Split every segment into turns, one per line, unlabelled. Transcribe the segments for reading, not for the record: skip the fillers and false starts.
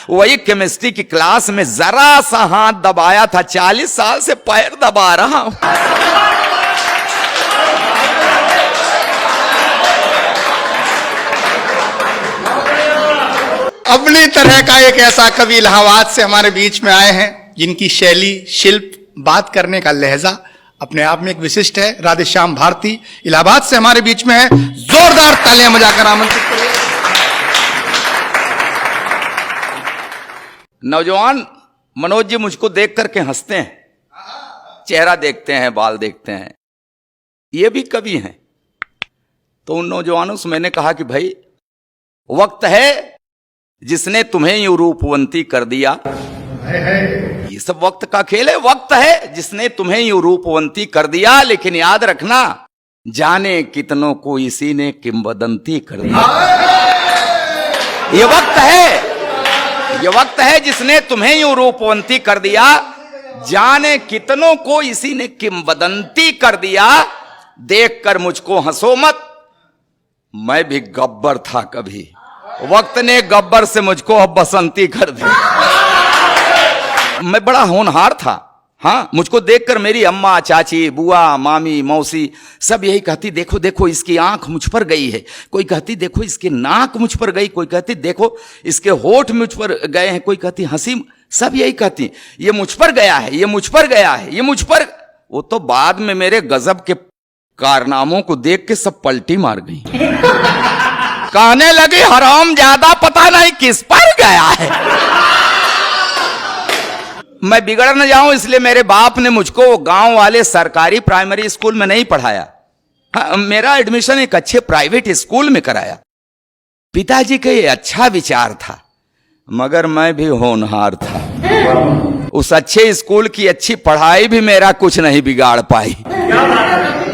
वही केमिस्ट्री की क्लास में जरा सा हाथ दबाया था, 40 साल से पैर दबा रहा हूं।
अपनी तरह का एक ऐसा कवि इलाहाबाद से हमारे बीच में आए हैं, जिनकी शैली, शिल्प, बात करने का लहजा अपने आप में एक विशिष्ट है। राधेश्याम भारती इलाहाबाद से हमारे बीच में है। जोरदार तालियां बजाकर आमंत्रित करिए।
नौजवान मनोज जी मुझको देख करके हंसते हैं, चेहरा देखते हैं, बाल देखते हैं, ये भी कवि हैं। तो उन नौजवानों से मैंने कहा कि भाई वक्त है जिसने तुम्हें यूं रूपवंती कर दिया। ये सब वक्त का खेल है। वक्त है जिसने तुम्हें यूं रूपवंती कर दिया, लेकिन याद रखना जाने कितनों को इसी ने किंवदंती कर दिया। ये वक्त है जिसने तुम्हें यूं रूपवंती कर दिया, जाने कितनों को इसी ने किंवदंती कर दिया। देखकर मुझको हंसो मत, मैं भी गब्बर था कभी, वक्त ने गब्बर से मुझको अब बसंती कर दी। मैं बड़ा होनहार था। हाँ, मुझको देखकर मेरी अम्मा, चाची, बुआ, मामी, मौसी सब यही कहती, देखो देखो इसकी आंख मुझ पर गई है। कोई कहती देखो इसकी नाक मुझ पर गई, कोई कहती देखो इसके होठ मुझ पर गए हैं, कोई कहती हंसी, सब यही कहती ये मुझ पर गया है, ये मुझ पर गया है, ये मुझ पर। वो तो बाद में मेरे गजब के कारनामों को देख के सब पलटी मार गई। कहने लगी हराम ज्यादा पता नहीं किस पर गया है। मैं बिगड़ न जाऊं इसलिए मेरे बाप ने मुझको गांव वाले सरकारी प्राइमरी स्कूल में नहीं पढ़ाया। हाँ, मेरा एडमिशन एक अच्छे प्राइवेट स्कूल में कराया। पिताजी का ये अच्छा विचार था, मगर मैं भी होनहार था। उस अच्छे स्कूल की अच्छी पढ़ाई भी मेरा कुछ नहीं बिगाड़ पाई।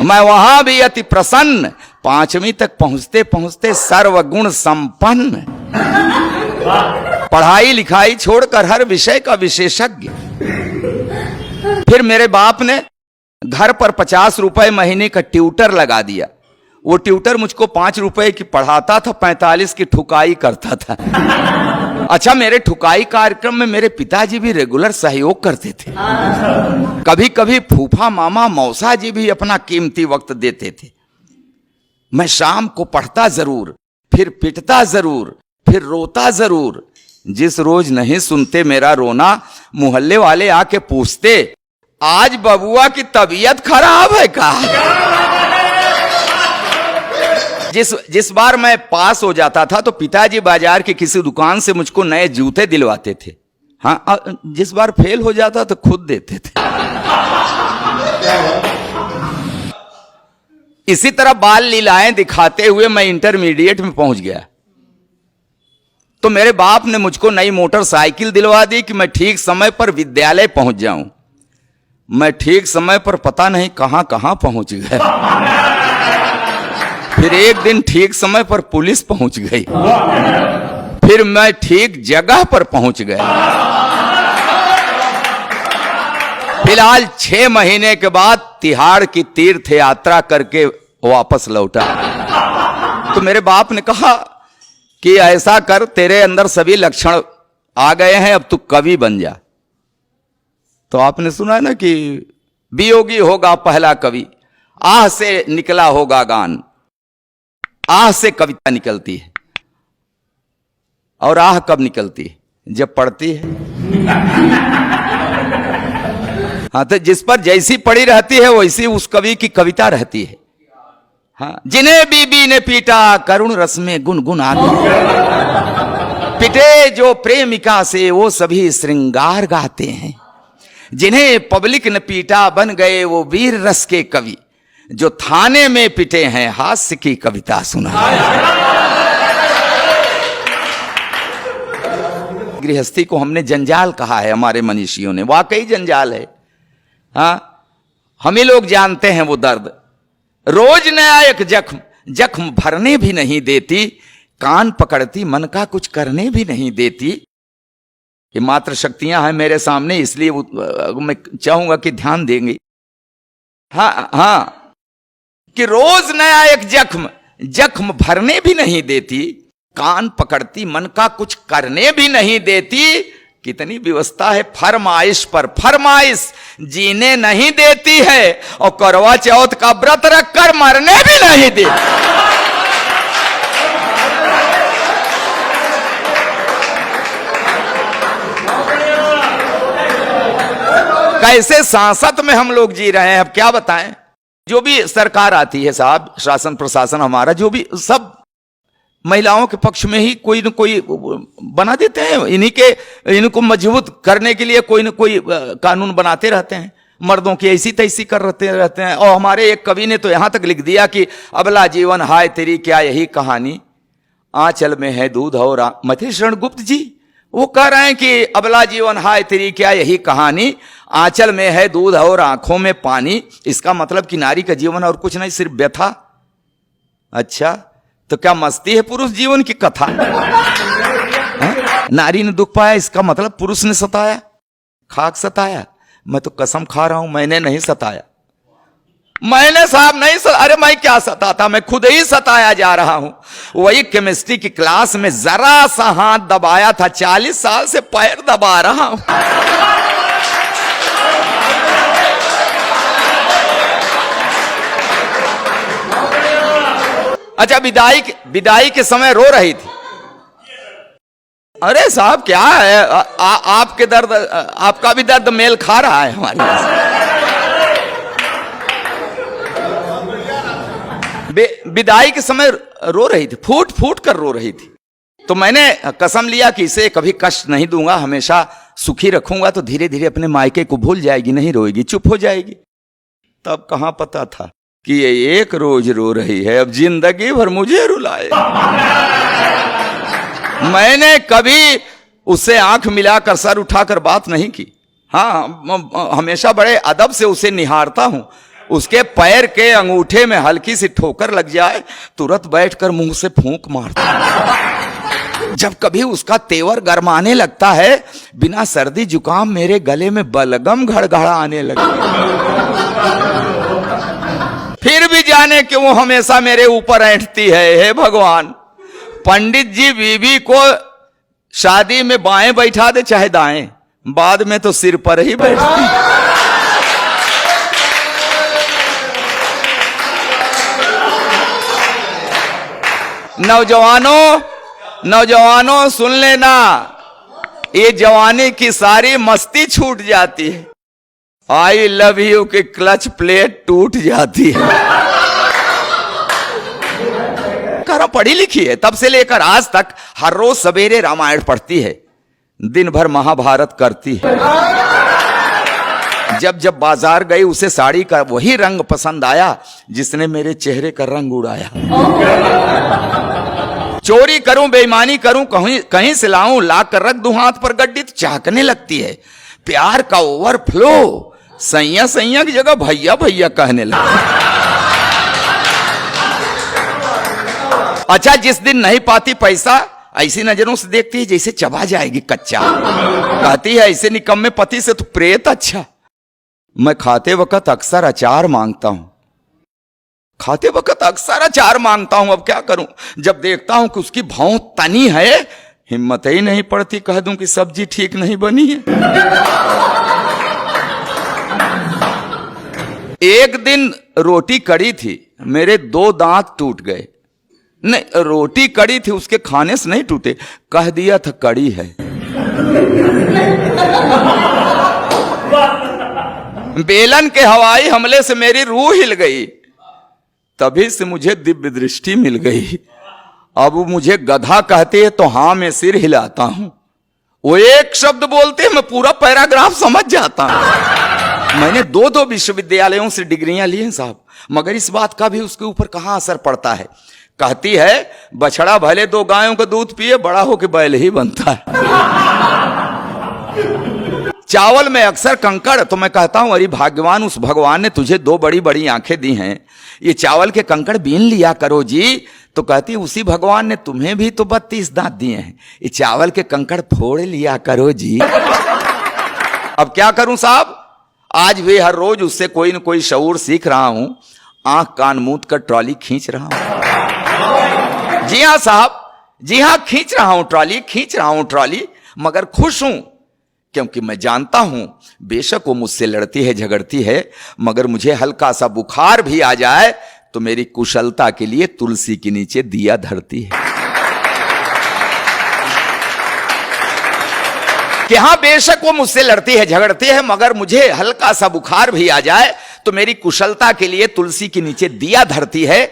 मैं वहां भी अति प्रसन्न, 5वीं तक पहुंचते पहुंचते सर्वगुण संपन्न, पढ़ाई लिखाई छोड़कर हर विषय का विशेषज्ञ। फिर मेरे बाप ने घर पर 50 रुपए महीने का ट्यूटर लगा दिया। वो ट्यूटर मुझको 5 रुपए की पढ़ाता था, 45 की ठुकाई करता था। अच्छा, मेरे ठुकाई कार्यक्रम में मेरे पिताजी भी रेगुलर सहयोग करते थे। कभी कभी फूफा, मामा, मौसा जी भी अपना कीमती वक्त देते थे। मैं शाम को पढ़ता जरूर, फिर पिटता जरूर, फिर रोता जरूर। जिस रोज नहीं सुनते मेरा रोना, मोहल्ले वाले आके पूछते आज बबुआ की तबीयत खराब है का? जिस बार मैं पास हो जाता था तो पिताजी बाजार की किसी दुकान से मुझको नए जूते दिलवाते थे। हाँ, जिस बार फेल हो जाता तो खुद देते थे। इसी तरह बाल लीलाएं दिखाते हुए मैं इंटरमीडिएट में पहुंच गया। तो मेरे बाप ने मुझको नई मोटरसाइकिल दिलवा दी कि मैं ठीक समय पर विद्यालय पहुंच जाऊं। मैं ठीक समय पर पता नहीं कहां कहां पहुंच गया। फिर एक दिन ठीक समय पर पुलिस पहुंच गई। फिर मैं ठीक जगह पर पहुंच गया। फिलहाल 6 महीने के बाद तिहाड़ की तीर्थ यात्रा करके वापस लौटा। तो मेरे बाप ने कहा कि ऐसा कर, तेरे अंदर सभी लक्षण आ गए हैं, अब तू कवि बन जा। तो आपने सुना है ना कि वियोगी होगा पहला कवि, आह से निकला होगा गान। आह से कविता निकलती है, और आह कब निकलती है? जब पढ़ती है। हाँ, तो जिस पर जैसी पड़ी रहती है वैसी उस कवि की कविता रहती है। हाँ, जिन्हें बीबी ने पीटा करुण रस में गुनगुना गए, पिटे जो प्रेमिका से वो सभी श्रृंगार गाते हैं। जिन्हें पब्लिक ने पीटा बन गए वो वीर रस के कवि, जो थाने में पिटे हैं हास्य की कविता सुना। गृहस्थी को हमने जंजाल कहा है, हमारे मनीषियों ने। वाकई जंजाल है। हाँ, हम ही लोग जानते हैं वो दर्द। रोज नया एक जख्म, जख्म भरने भी नहीं देती, कान पकड़ती मन का कुछ करने भी नहीं देती। ये मात्र शक्तियां हैं मेरे सामने, इसलिए मैं चाहूंगा कि ध्यान देंगे। हाँ हाँ, कि रोज नया एक जख्म, जख्म भरने भी नहीं देती, कान पकड़ती, मन का कुछ करने भी नहीं देती। कितनी व्यवस्था है फरमाइश पर फरमाइश, जीने नहीं देती है और करवा चौथ का व्रत रखकर मरने भी नहीं देती। कैसे सांसत में हम लोग जी रहे हैं, अब क्या बताएं। जो भी सरकार आती है साहब, शासन प्रशासन हमारा जो भी, सब महिलाओं के पक्ष में ही कोई न कोई बना देते हैं। इनको मजबूत करने के लिए कोई न कोई कानून बनाते रहते हैं। मर्दों की ऐसी तैसी कर रहते हैं। और हमारे एक कवि ने तो यहां तक लिख दिया कि अबला जीवन हाय तेरी क्या यही कहानी, आंचल में है दूध और मथे शरण गुप्त जी वो कह रहे हैं कि अबला जीवन हाय तेरी क्या यही कहानी, आंचल में है दूध और आंखों में पानी। इसका मतलब कि नारी का जीवन और कुछ नहीं, सिर्फ व्यथा। अच्छा, तो क्या मस्ती है पुरुष जीवन की कथा? नारी ने दुख पाया, इसका मतलब पुरुष ने सताया, खाक सताया। मैं तो कसम खा रहा हूं मैंने नहीं सताया, मैंने साहब नहीं अरे मैं क्या सताता, मैं खुद ही सताया जा रहा हूं। वही केमिस्ट्री की क्लास में जरा सा हाथ दबाया था, 40 साल से पैर दबा रहा हूं। अच्छा, विदाई के समय रो रही थी। अरे साहब क्या है, आपके दर्द, आपका भी दर्द मेल खा रहा है हमारे पास। विदाई के समय रो रही थी, फूट फूट कर रो रही थी। तो मैंने कसम लिया कि इसे कभी कष्ट नहीं दूंगा, हमेशा सुखी रखूंगा, तो धीरे धीरे अपने मायके को भूल जाएगी, नहीं रोएगी, चुप हो जाएगी। तब कहां पता था कि ये एक रोज रो रही है, अब जिंदगी भर मुझे रुलाए। मैंने कभी उससे आंख मिलाकर सर उठाकर बात नहीं की। हाँ, हमेशा बड़े अदब से उसे निहारता हूं। उसके पैर के अंगूठे में हल्की सी ठोकर लग जाए, तुरंत बैठकर मुंह से फूंक मारता। जब कभी उसका तेवर गरमाने लगता है, बिना सर्दी जुकाम मेरे गले में बलगम घड़घड़ाने लगे। फिर भी जाने क्यों वो हमेशा मेरे ऊपर ऐंठती है। हे भगवान, पंडित जी बीवी को शादी में बाएं बैठा दे चाहे दाएं, बाद में तो सिर पर ही बैठती। नौजवानों सुन लेना, ये जवानी की सारी मस्ती छूट जाती है। आई लव यू की क्लच प्लेट टूट जाती है। करो, पढ़ी लिखी है, तब से लेकर आज तक हर रोज सवेरे रामायण पढ़ती है, दिन भर महाभारत करती है। जब बाजार गई उसे साड़ी का वही रंग पसंद आया जिसने मेरे चेहरे का रंग उड़ाया। चोरी करूं, बेईमानी करूं, कहीं से लाऊं, ला कर रख दूं हाथ पर गड्डी, तो चाहकने लगती है। प्यार का ओवरफ्लो, सैया सैया की जगह भैया भैया कहने लगा। अच्छा, जिस दिन नहीं पाती पैसा, ऐसी नजरों से देखती है जैसे चबा जाएगी कच्चा। कहती है ऐसे निकम्मे पति से तो प्रेत अच्छा। मैं खाते वक्त अक्सर अचार मांगता हूं, अब क्या करूं। जब देखता हूं कि उसकी भौं तनी है, हिम्मत ही नहीं पड़ती कह दूं कि सब्जी ठीक नहीं बनी है। एक दिन रोटी कड़ी थी, मेरे 2 दांत टूट गए। नहीं, रोटी कड़ी थी, उसके खाने से नहीं टूटे, कह दिया था कड़ी है। बेलन के हवाई हमले से मेरी रूह हिल गई, तभी से मुझे दिव्य दृष्टि मिल गई। अब वो मुझे गधा कहते हैं तो हां मैं सिर हिलाता हूं, वो एक शब्द बोलते मैं पूरा पैराग्राफ समझ जाता हूं। मैंने 2 विश्वविद्यालयों से डिग्रियां ली हैं साहब, मगर इस बात का भी उसके ऊपर कहां असर पड़ता है। कहती है बछड़ा भले 2 गायों का दूध पिए, बड़ा होके बैल ही बनता है। चावल में अक्सर कंकड़, तो मैं कहता हूं अरे भाग्यवान, उस भगवान ने तुझे 2 बड़ी बड़ी आंखें दी हैं, ये चावल के कंकड़ बीन लिया करो जी। तो कहती उसी भगवान ने तुम्हें भी तो 32 दांत दिए हैं, ये चावल के कंकड़ फोड़ लिया करो जी। अब क्या करूं साहब, आज भी हर रोज उससे कोई न कोई शऊर सीख रहा हूं, आंख कान मूंद कर ट्रॉली खींच रहा हूं। जी हां साहब, जी हां, खींच रहा हूं ट्रॉली, मगर खुश हूं, क्योंकि मैं जानता हूं बेशक वो मुझसे लड़ती है, झगड़ती है, मगर मुझे हल्का सा बुखार भी आ जाए तो मेरी कुशलता के लिए तुलसी के नीचे दिया धरती है। कि हां, बेशक वो मुझसे लड़ती है, झगड़ती है, मगर मुझे हल्का सा बुखार भी आ जाए तो मेरी कुशलता के लिए तुलसी के नीचे दिया धरती है,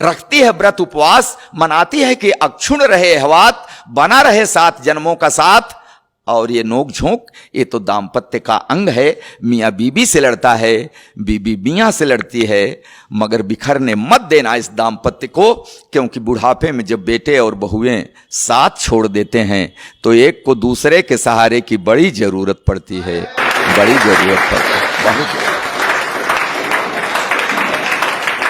रखती है व्रत उपवास, मनाती है कि अक्षुण रहे हवात, बना रहे 7 जन्मों का साथ। और ये नोक झोंक, ये तो दाम्पत्य का अंग है। मियाँ बीबी से लड़ता है, बीबी मियाँ से लड़ती है, मगर बिखरने मत देना इस दाम्पत्य को, क्योंकि बुढ़ापे में जब बेटे और बहुएं साथ छोड़ देते हैं तो एक को दूसरे के सहारे की बड़ी जरूरत पड़ती है, बड़ी जरूरत पड़ती है, बहुत।